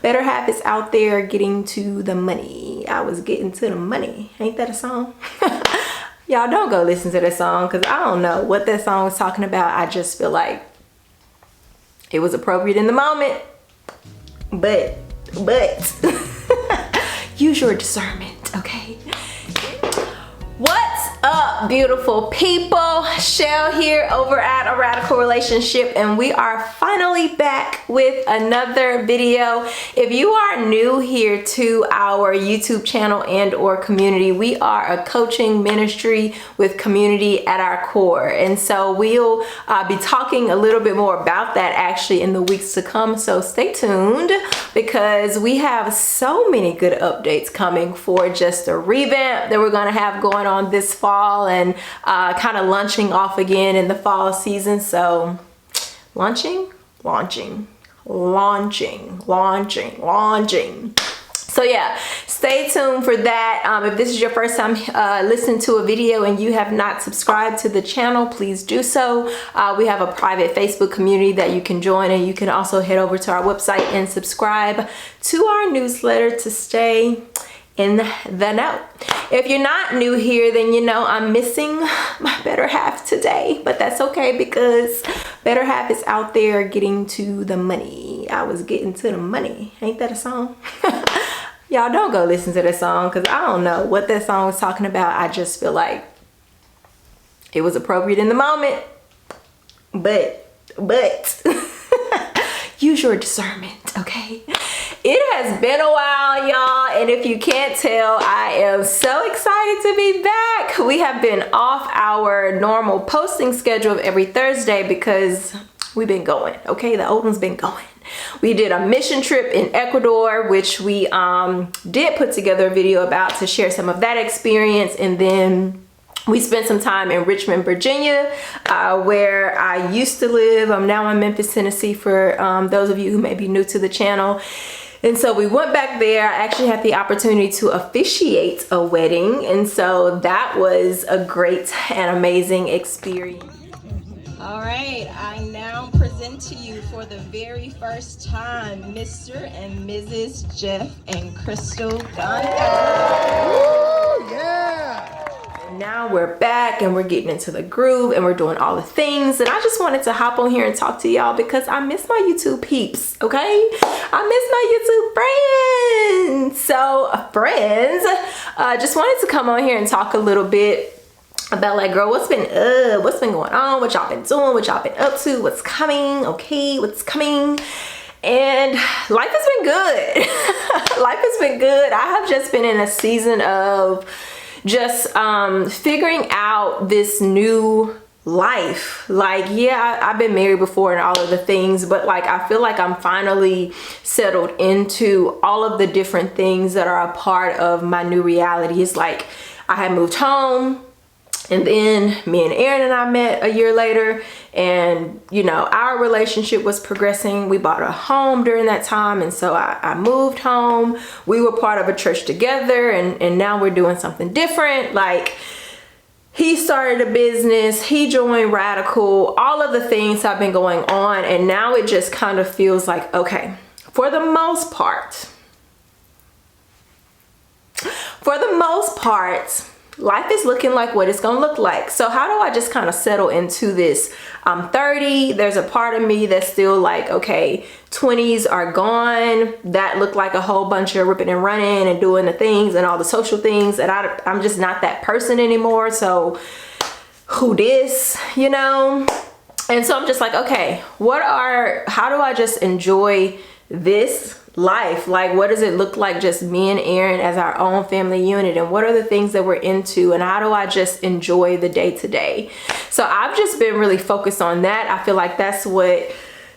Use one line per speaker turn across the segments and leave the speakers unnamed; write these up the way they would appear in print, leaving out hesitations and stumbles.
Better half is out there getting to the money. I was getting to the money. Ain't that a song? Y'all don't go listen to that song because I don't know what that song was talking about. I just feel like it was appropriate in the moment. But use your discernment, okay? What's up, beautiful people? Shell here over at A Radical Relationship, and we are finally back with another video. If you are new here to our YouTube channel and or community, we are a coaching ministry with community at our core, and so we'll be talking a little bit more about that actually in the weeks to come, so stay tuned because we have so many good updates coming for just a revamp that we're going to have going on this fall and kind of launching off again in the fall season. So launching. So yeah, stay tuned for that. If this is your first time listening to a video and you have not subscribed to the channel, please do so. We have a private Facebook community that you can join, and you can also head over to our website and subscribe to our newsletter to stay in the know. If you're not new here, then you know I'm missing my better half today, but that's okay because better half is out there getting to the money. I was getting to the money. Ain't that a song? Y'all don't go listen to that song because I don't know what that song was talking about. I just feel like it was appropriate in the moment. But use your discernment, okay? It has been a while, y'all, and if you can't tell, I am so excited to be back. We have been off our normal posting schedule of every Thursday because we've been going, okay? The old one's been going. We did a mission trip in Ecuador, which we did put together a video about to share some of that experience, and then we spent some time in Richmond, Virginia, where I used to live. I'm now in Memphis, Tennessee, for those of you who may be new to the channel. And so we went back there. I actually had the opportunity to officiate a wedding, and so that was a great and amazing experience. All right, I now present to you for the very first time Mr. and Mrs. Jeff and Crystal Gunn. Yeah! Now we're back and we're getting into the groove and we're doing all the things, and I just wanted to hop on here and talk to y'all because I miss my YouTube peeps, okay? I miss my YouTube friends. So friends, just wanted to come on here and talk a little bit about, like, girl, what's been going on, what y'all been doing, what y'all been up to, what's coming, okay, what's coming. And life has been good. Life has been good. I have just been in a season of just figuring out this new life. Like, yeah, I've been married before and all of the things, but like I feel like I'm finally settled into all of the different things that are a part of my new reality. It's like I had moved home, and then me and Aaron and I met a year later, and you know, our relationship was progressing. We bought a home during that time, and so I moved home. We were part of a church together, and now we're doing something different. Like, he started a business, he joined Radical, all of the things have been going on, and now it just kind of feels like, okay, for the most part, life is looking like what it's gonna look like. So how do I just kind of settle into this? I'm 30. There's a part of me that's still like, okay, 20s are gone. That looked like a whole bunch of ripping and running and doing the things and all the social things, and I'm just not that person anymore. So who this, you know? And so I'm just like, okay, how do I just enjoy this life? Like, what does it look like just me and Aaron as our own family unit, and what are the things that we're into, and how do I just enjoy the day to day? So I've just been really focused on that. I feel like that's what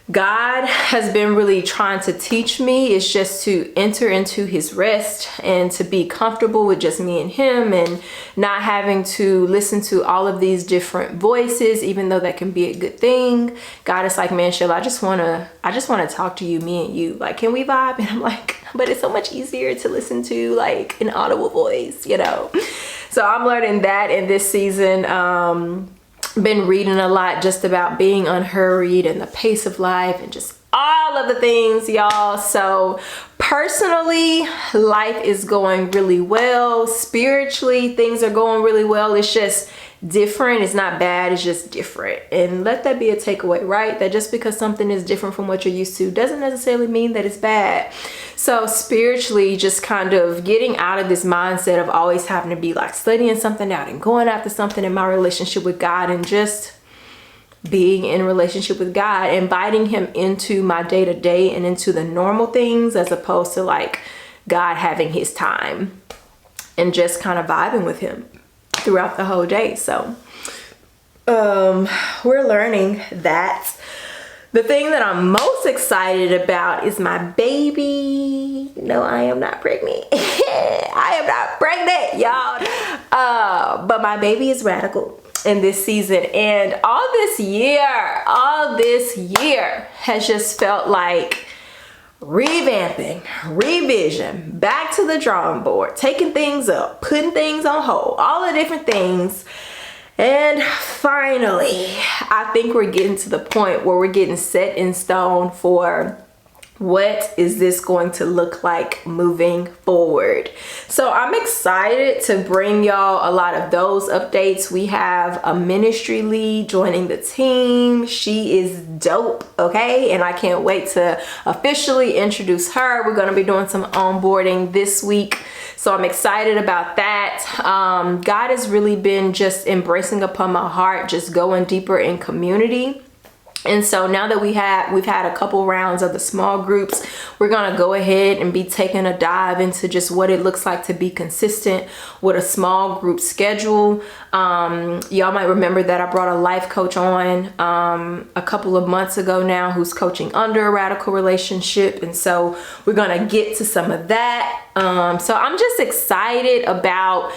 God has been really trying to teach me, is just to enter into his rest and to be comfortable with just me and him, and not having to listen to all of these different voices, even though that can be a good thing. God is like, man, Sheila, I just want to talk to you, me and you. Like, can we vibe? And I'm like, but it's so much easier to listen to like an audible voice, you know? So I'm learning that in this season. Been reading a lot just about being unhurried and the pace of life and just all of the things, y'all. So personally, life is going really well. Spiritually, things are going really well. It's just different. It's not bad, it's just different. And let that be a takeaway, right? That just because something is different from what you're used to doesn't necessarily mean that it's bad. So spiritually, just kind of getting out of this mindset of always having to be like studying something out and going after something in my relationship with God, and just being in relationship with God, inviting him into my day-to-day and into the normal things, as opposed to like God having his time, and just kind of vibing with him throughout the whole day. So we're learning that. The thing that I'm most excited about is my baby. No, I am not pregnant. I am not pregnant, y'all. But my baby is radical in this season, and all this year has just felt like revamping, revision, back to the drawing board, taking things up, putting things on hold, all the different things. And finally, I think we're getting to the point where we're getting set in stone for what is this going to look like moving forward. So I'm excited to bring y'all a lot of those updates. We have a ministry lead joining the team. She is dope, okay? And I can't wait to officially introduce her. We're going to be doing some onboarding this week, so I'm excited about that. God has really been just embracing upon my heart, just going deeper in community. And so now that we've had a couple rounds of the small groups, we're going to go ahead and be taking a dive into just what it looks like to be consistent with a small group schedule. Y'all might remember that I brought a life coach on a couple of months ago now, who's coaching under a radical relationship. And so we're going to get to some of that. So I'm just excited about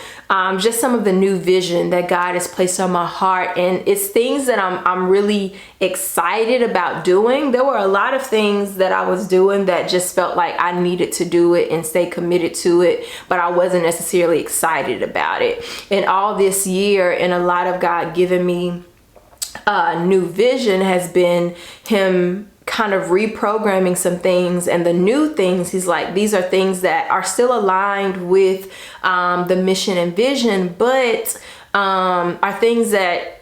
just some of the new vision that God has placed on my heart, and it's things that I'm really excited about doing. There were a lot of things that I was doing that just felt like I needed to do it and stay committed to it, but I wasn't necessarily excited about it. And all this year, and a lot of God giving me new vision, has been him kind of reprogramming some things. And the new things, he's like, these are things that are still aligned with the mission and vision, but are things that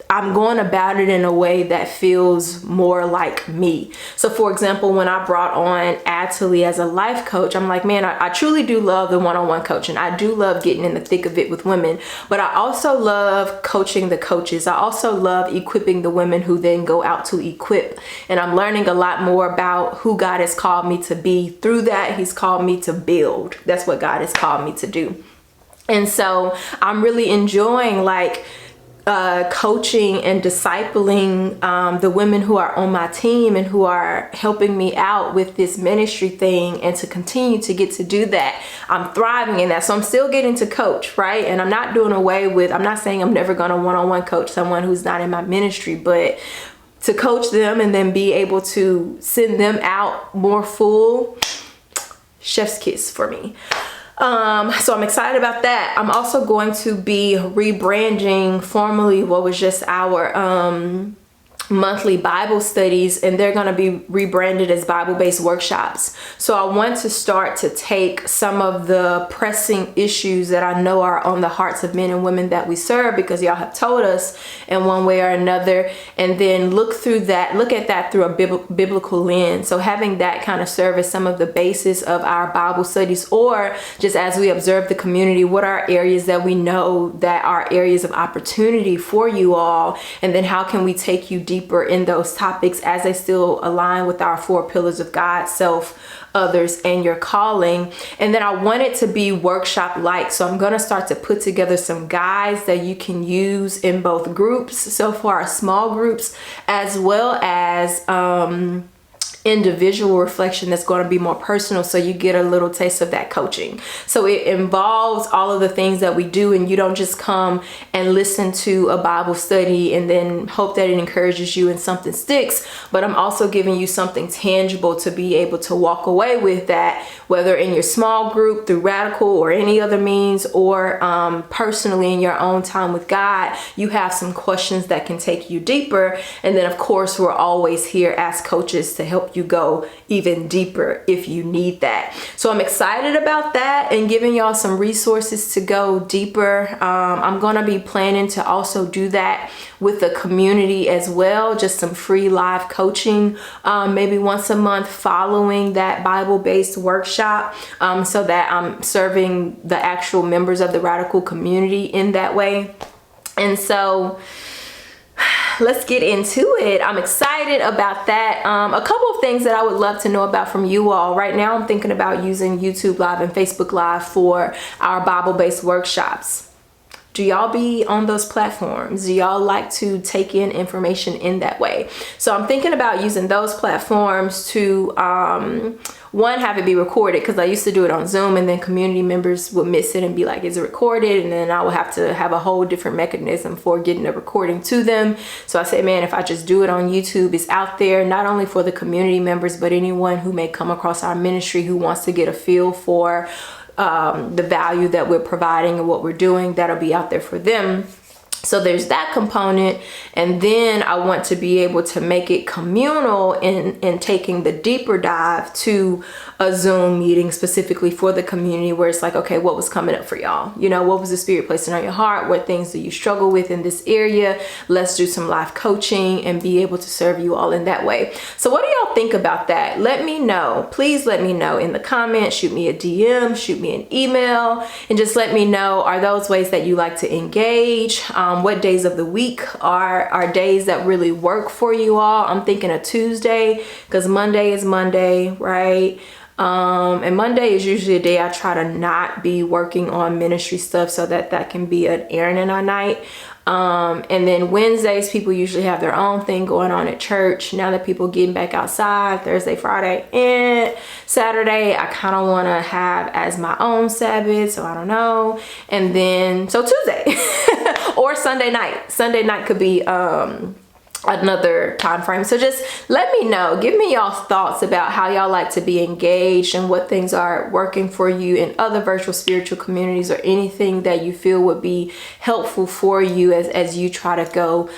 I'm going about it in a way that feels more like me. So for example, when I brought on Atali as a life coach, I'm like, man, I truly do love the one-on-one coaching. I do love getting in the thick of it with women, but I also love coaching the coaches. I also love equipping the women who then go out to equip. And I'm learning a lot more about who God has called me to be through that. He's called me to build. That's what God has called me to do. And so I'm really enjoying like coaching and discipling the women who are on my team and who are helping me out with this ministry thing, and to continue to get to do that. I'm thriving in that. So I'm still getting to coach, right? And I'm not doing away with, I'm not saying I'm never going to one-on-one coach someone who's not in my ministry, but to coach them and then be able to send them out more full, chef's kiss for me. So I'm excited about that. I'm also going to be rebranding formally what was just our monthly Bible studies, and they're going to be rebranded as Bible-based workshops. So I want to start to take some of the pressing issues that I know are on the hearts of men and women that we serve, because y'all have told us in one way or another, and then look at that through a biblical lens. So having that kind of serve as some of the basis of our Bible studies, or just as we observe the community, what are areas that we know that are areas of opportunity for you all, and then how can we take you deeper in those topics as they still align with our 4 pillars of God, self, others, and your calling. And then I want it to be workshop like. So I'm going to start to put together some guides that you can use in both groups. So for our small groups, as well as individual reflection that's going to be more personal, so you get a little taste of that coaching. So it involves all of the things that we do, and you don't just come and listen to a Bible study and then hope that it encourages you and something sticks, but I'm also giving you something tangible to be able to walk away with, that whether in your small group, through Radical, or any other means, or personally in your own time with God, you have some questions that can take you deeper. And then of course, we're always here as coaches to help help you go even deeper if you need that. So I'm excited about that and giving y'all some resources to go deeper. I'm gonna be planning to also do that with the community as well, just some free live coaching, maybe once a month following that Bible-based workshop, so that I'm serving the actual members of the Radical community in that way. And so let's get into it. I'm excited about that. A couple of things that I would love to know about from you all. Right now I'm thinking about using YouTube Live and Facebook Live for our Bible-based workshops. Do y'all be on those platforms? Do y'all like to take in information in that way? So I'm thinking about using those platforms to one, have it be recorded, because I used to do it on Zoom and then community members would miss it and be like, is it recorded? And then I would have to have a whole different mechanism for getting a recording to them. So I said, man, if I just do it on YouTube, it's out there, not only for the community members, but anyone who may come across our ministry who wants to get a feel for the value that we're providing and what we're doing, that'll be out there for them. So there's that component. And then I want to be able to make it communal in taking the deeper dive to a Zoom meeting specifically for the community, where it's like, okay, what was coming up for y'all? You know, what was the Spirit placing on your heart? What things do you struggle with in this area? Let's do some live coaching and be able to serve you all in that way. So what do y'all think about that? Let me know. Please let me know in the comments. Shoot me a DM, shoot me an email, and just let me know, are those ways that you like to engage? What days of the week are days that really work for you all? I'm thinking a Tuesday, because Monday is Monday, right? And Monday is usually a day I try to not be working on ministry stuff, so that can be an Aaron and I night. And then Wednesdays, people usually have their own thing going on at church. Now that people getting back outside, Thursday, Friday, and Saturday, I kind of want to have as my own Sabbath, so I don't know. And then, so Tuesday or Sunday night. Sunday night could be, another time frame. So just let me know, give me y'all's thoughts about how y'all like to be engaged and what things are working for you in other virtual spiritual communities, or anything that you feel would be helpful for you as you try to go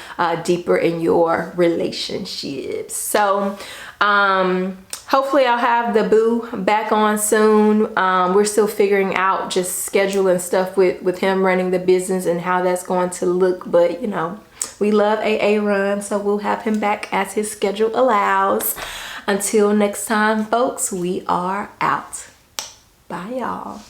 deeper in your relationships. So hopefully I'll have the boo back on soon. We're still figuring out just scheduling stuff with him running the business and how that's going to look, but you know, we love AA Run, so we'll have him back as his schedule allows. Until next time, folks, we are out. Bye, y'all.